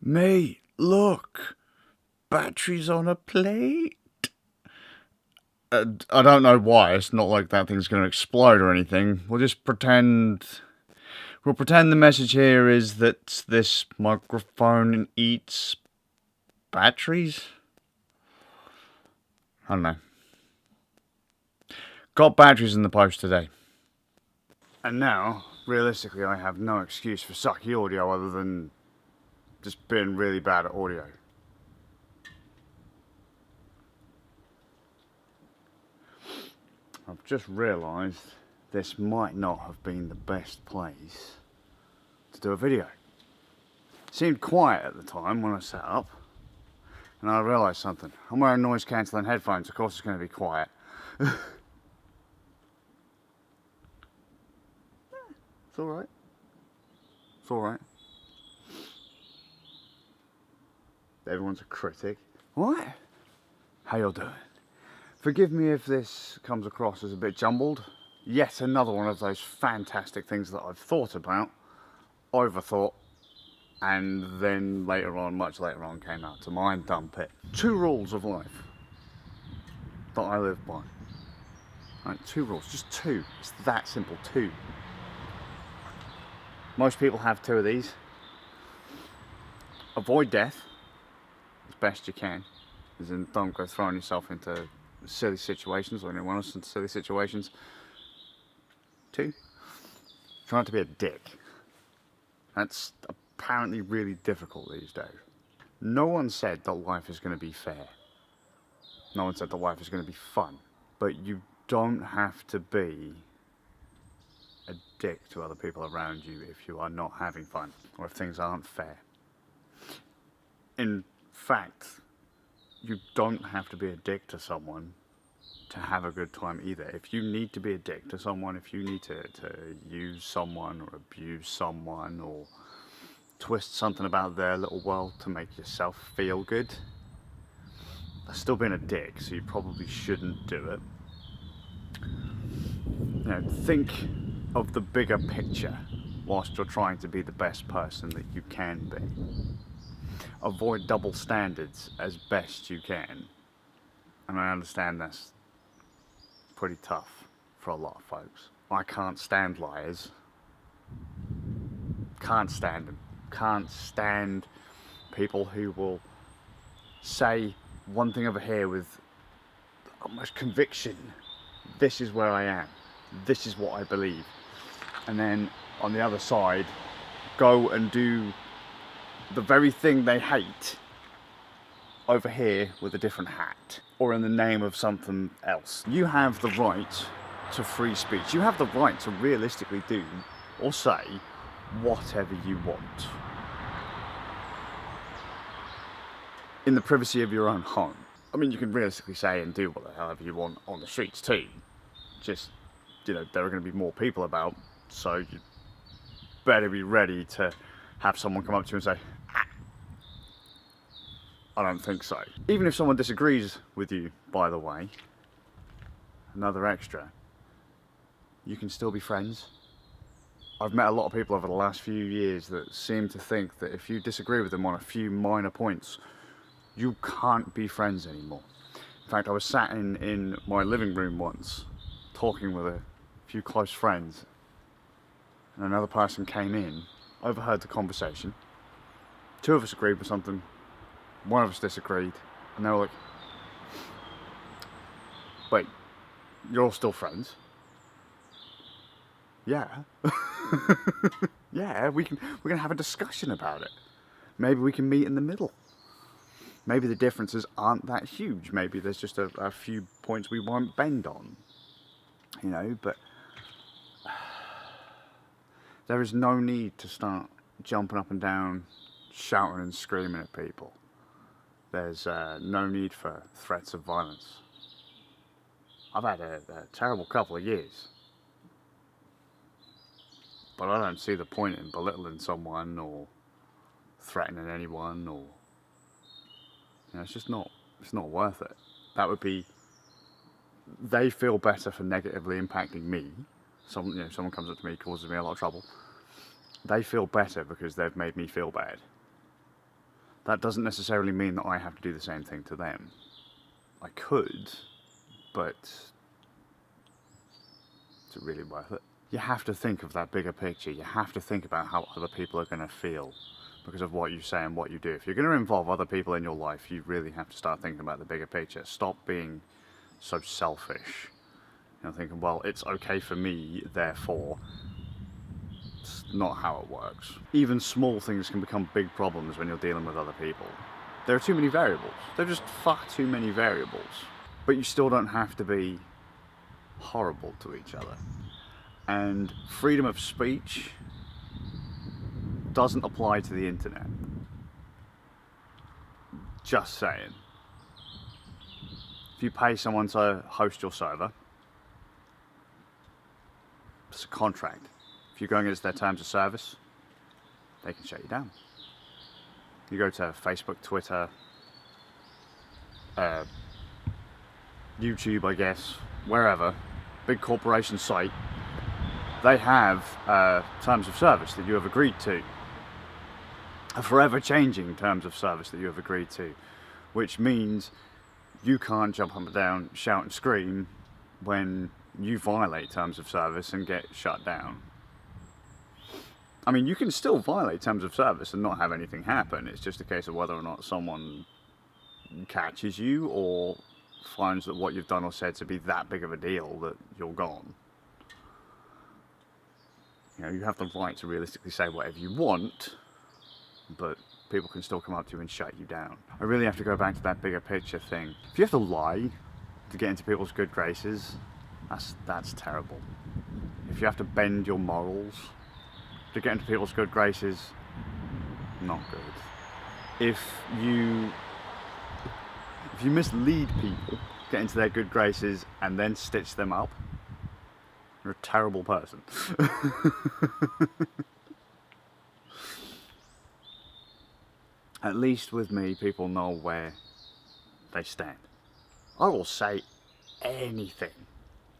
Mate, look! Batteries on a plate! I don't know why. It's not like that thing's going to explode or anything. We'll just pretend... We'll pretend the message here is that this microphone eats batteries? I don't know. Got batteries in the post today. And now, realistically, I have no excuse for sucky audio other than just being really bad at audio. I've just realised this might not have been the best place to do a video. It seemed quiet at the time when I set up, and I realised something. I'm wearing noise cancelling headphones, of course it's going to be quiet. It's alright. It's alright. Everyone's a critic. What? How y'all doing? Forgive me if this comes across as a bit jumbled. Yet another one of those fantastic things that I've thought about, overthought, and then later on, much later on, came out to mind dump it. 2 rules of life that I live by. Right, 2 rules, just 2. It's that simple, 2. Most people have 2 of these. Avoid death as best you can, as in don't go throwing yourself into silly situations or anyone else into silly situations. 2, try not to be a dick. That's apparently really difficult these days. No one said that life is going to be fair. No one said that life is going to be fun. But you don't have to be a dick to other people around you if you are not having fun or if things aren't fair. In fact, you don't have to be a dick to someone to have a good time either. If you need to be a dick to someone, if you need to use someone or abuse someone or twist something about their little world to make yourself feel good, that's still being a dick, so you probably shouldn't do it. You know, think of the bigger picture whilst you're trying to be the best person that you can be. Avoid double standards as best you can. And I understand that's pretty tough for a lot of folks. I can't stand liars. Can't stand them. Can't stand people who will say one thing over here with almost conviction. This is where I am. This is what I believe. And then on the other side, go and do the very thing they hate over here with a different hat or in the name of something else. You have the right to free speech. You have the right to realistically do or say whatever you want in the privacy of your own home. I mean, you can realistically say and do whatever you want on the streets too. Just, you know, there are going to be more people about, so you better be ready to have someone come up to you and say, I don't think so. Even if someone disagrees with you, by the way, another extra, you can still be friends. I've met a lot of people over the last few years that seem to think that if you disagree with them on a few minor points, you can't be friends anymore. In fact, I was sat in my living room once, talking with a few close friends, and another person came in, overheard the conversation. 2 of us agreed with something, 1 of us disagreed, and they were like, wait, you're all still friends? Yeah. Yeah, we can have a discussion about it. Maybe we can meet in the middle. Maybe the differences aren't that huge. Maybe there's just a few points we won't bend on. You know, but there is no need to start jumping up and down, shouting and screaming at people. There's no need for threats of violence. I've had a terrible couple of years. But I don't see the point in belittling someone or threatening anyone or... You know, it's just not worth it. That would be... They feel better for negatively impacting me. Someone comes up to me, causes me a lot of trouble. They feel better because they've made me feel bad. That doesn't necessarily mean that I have to do the same thing to them. I could, but is it really worth it? You have to think of that bigger picture. You have to think about how other people are going to feel because of what you say and what you do. If you're going to involve other people in your life, you really have to start thinking about the bigger picture. Stop being so selfish. You know, thinking, well, it's okay for me, therefore. It's not how it works. Even small things can become big problems when you're dealing with other people. There are too many variables. There are just far too many variables. But you still don't have to be horrible to each other. And freedom of speech doesn't apply to the internet. Just saying. If you pay someone to host your server, it's a contract. If you go against their terms of service, they can shut you down. You go to Facebook, Twitter, YouTube, I guess, wherever, big corporation site, they have terms of service that you have agreed to. A forever changing terms of service that you have agreed to, which means you can't jump up and down, shout and scream when you violate terms of service and get shut down. I mean, you can still violate terms of service and not have anything happen. It's just a case of whether or not someone catches you or finds that what you've done or said to be that big of a deal that you're gone. You know, you have the right to realistically say whatever you want, but people can still come up to you and shut you down. I really have to go back to that bigger picture thing. If you have to lie to get into people's good graces, that's terrible. If you have to bend your morals to get into people's good graces, not good. If you mislead people, get into their good graces and then stitch them up, you're a terrible person. At least with me, people know where they stand. I will say anything.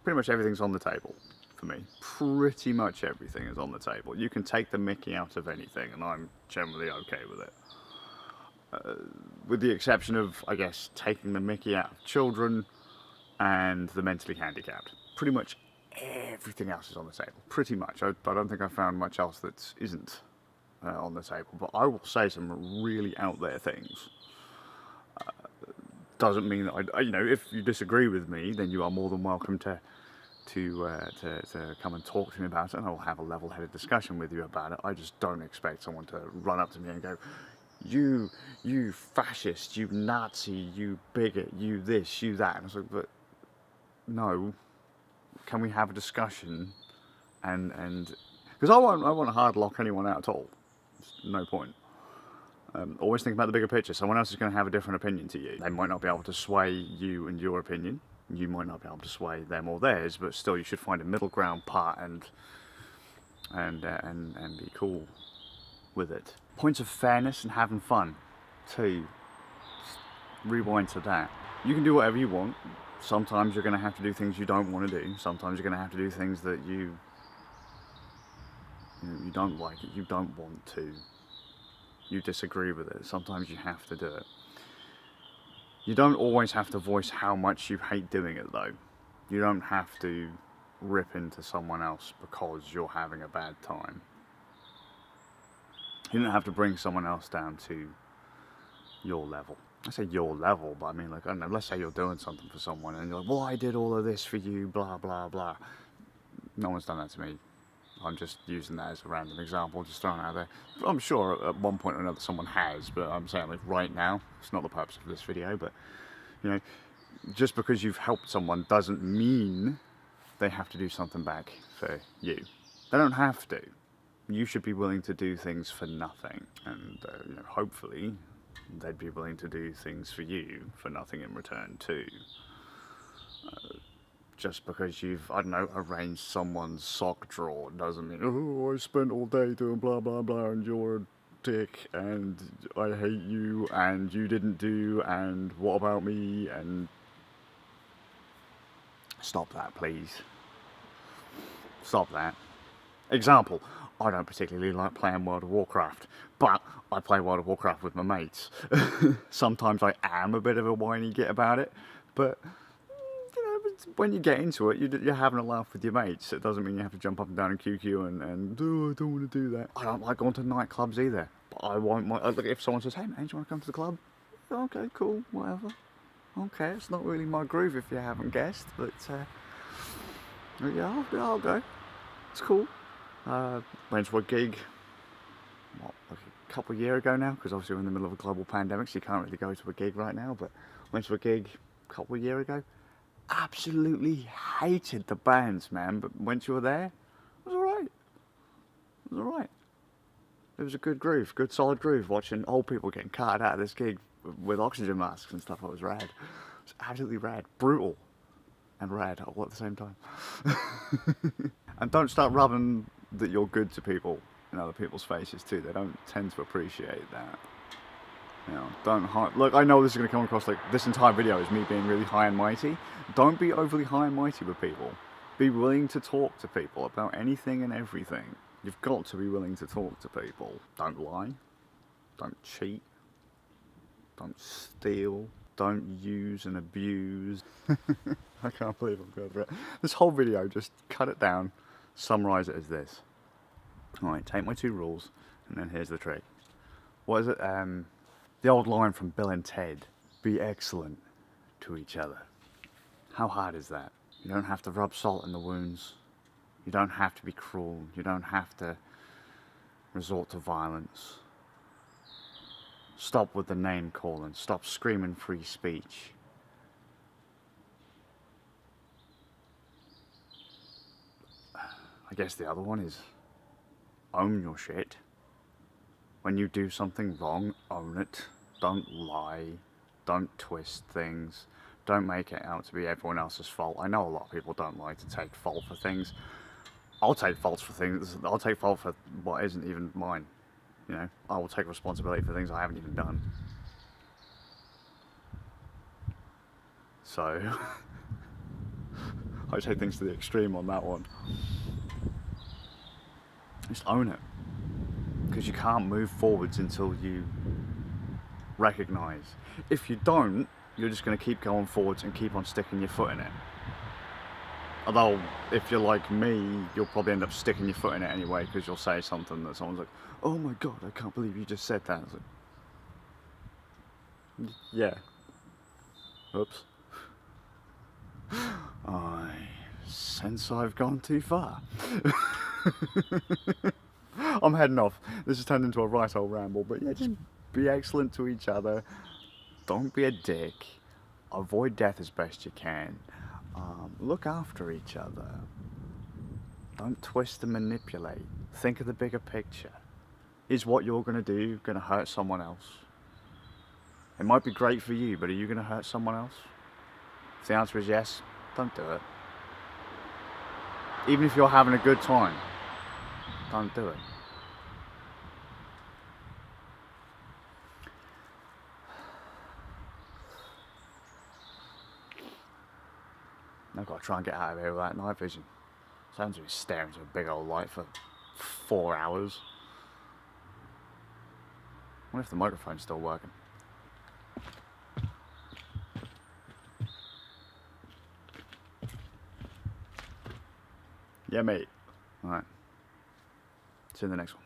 Pretty much everything's on the table for me. Pretty much everything is on the table. You can take the mickey out of anything and I'm generally okay with it. With the exception of, I guess, taking the mickey out of children and the mentally handicapped. Pretty much everything else is on the table. Pretty much. I don't think I've found much else that isn't on the table. But I will say some really out there things. Doesn't mean that you know, if you disagree with me, then you are more than welcome to come and talk to me about it, and I'll have a level-headed discussion with you about it. I just don't expect someone to run up to me and go, you fascist, you Nazi, you bigot, you this, you that. And I was like, but no, can we have a discussion? And because I won't hard lock anyone out at all. There's no point. Always think about the bigger picture. Someone else is going to have a different opinion to you. They might not be able to sway you and your opinion. You might not be able to sway them or theirs, but still you should find a middle ground part and be cool with it. Points of fairness and having fun too. Just rewind to that. You can do whatever you want. Sometimes you're going to have to do things you don't want to do. Sometimes you're going to have to do things that you don't like it, you don't want to. You disagree with it. Sometimes you have to do it. You don't always have to voice how much you hate doing it though. You don't have to rip into someone else because you're having a bad time. You don't have to bring someone else down to your level. I say your level, but I mean, like, I don't know, let's say you're doing something for someone and you're like, well, I did all of this for you, blah, blah, blah. No one's done that to me. I'm just using that as a random example, just throwing it out there. I'm sure at one point or another someone has, but I'm saying, like, right now, it's not the purpose of this video, but, you know, just because you've helped someone doesn't mean they have to do something back for you. They don't have to. You should be willing to do things for nothing, and you know, hopefully they'd be willing to do things for you for nothing in return too. Just because you've, I don't know, arranged someone's sock drawer doesn't mean, oh, I spent all day doing blah blah blah and you're a dick and I hate you and you didn't do and what about me, and stop that please. Stop that. Example, I don't particularly like playing World of Warcraft, but I play World of Warcraft with my mates. Sometimes I am a bit of a whiny git about it, but when you get into it, you're having a laugh with your mates. It doesn't mean you have to jump up and down and QQ and oh, I don't want to do that. I don't like going to nightclubs either. But I won't. Look, if someone says, "Hey man, do you want to come to the club?" Okay, cool, whatever. Okay, it's not really my groove if you haven't guessed, but yeah, I'll go. It's cool. Went to a gig, like a couple of years ago now, because obviously we're in the middle of a global pandemic, so you can't really go to a gig right now, but went to a gig a couple of years ago. Absolutely hated the bands, man, but once you were there, it was alright. It was alright. It was a good groove, good solid groove, watching old people getting carted out of this gig with oxygen masks and stuff. It was rad. It was absolutely rad. Brutal and rad all at the same time. And don't start rubbing that you're good to people in other people's faces too. They don't tend to appreciate that. You know, don't look, I know this is going to come across like this entire video is me being really high and mighty. Don't be overly high and mighty with people. Be willing to talk to people about anything and everything. You've got to be willing to talk to people. Don't lie. Don't cheat. Don't steal. Don't use and abuse. I can't believe I'm going through it. This whole video, just cut it down, summarize it as this. Alright, take my 2 rules, and then here's the trick. What is it? The old line from Bill and Ted. Be excellent to each other. How hard is that? You don't have to rub salt in the wounds. You don't have to be cruel. You don't have to resort to violence. Stop with the name calling. Stop screaming free speech. I guess the other one is own your shit. When you do something wrong, own it. Don't lie. Don't twist things. Don't make it out to be everyone else's fault. I know a lot of people don't like to take fault for things. I'll take faults for things. I'll take fault for what isn't even mine. You know, I will take responsibility for things I haven't even done. So, I take things to the extreme on that one. Just own it. Because you can't move forwards until you recognise. If you don't, you're just going to keep going forwards and keep on sticking your foot in it. Although, if you're like me, you'll probably end up sticking your foot in it anyway, because you'll say something that someone's like, oh my god, I can't believe you just said that. It's like, yeah. Oops. I sense I've gone too far. I'm heading off. This has turned into a right old ramble, but yeah, just be excellent to each other. Don't be a dick. Avoid death as best you can. Look after each other. Don't twist and manipulate. Think of the bigger picture. Is what you're going to do going to hurt someone else? It might be great for you, but are you going to hurt someone else? If the answer is yes, don't do it. Even if you're having a good time, don't do it. I've got to try and get out of here without night vision. Sounds like staring into a big old light for 4 hours. I wonder if the microphone's still working. Yeah, mate. Alright. See you in the next one.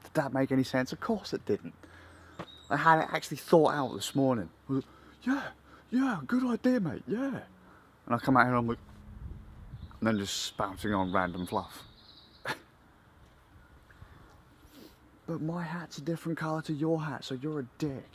Did that make any sense? Of course it didn't. I had it actually thought out this morning. I was like, yeah, good idea, mate, yeah. And I come out here and I'm like, and then just spouting on random fluff. But my hat's a different colour to your hat, so you're a dick.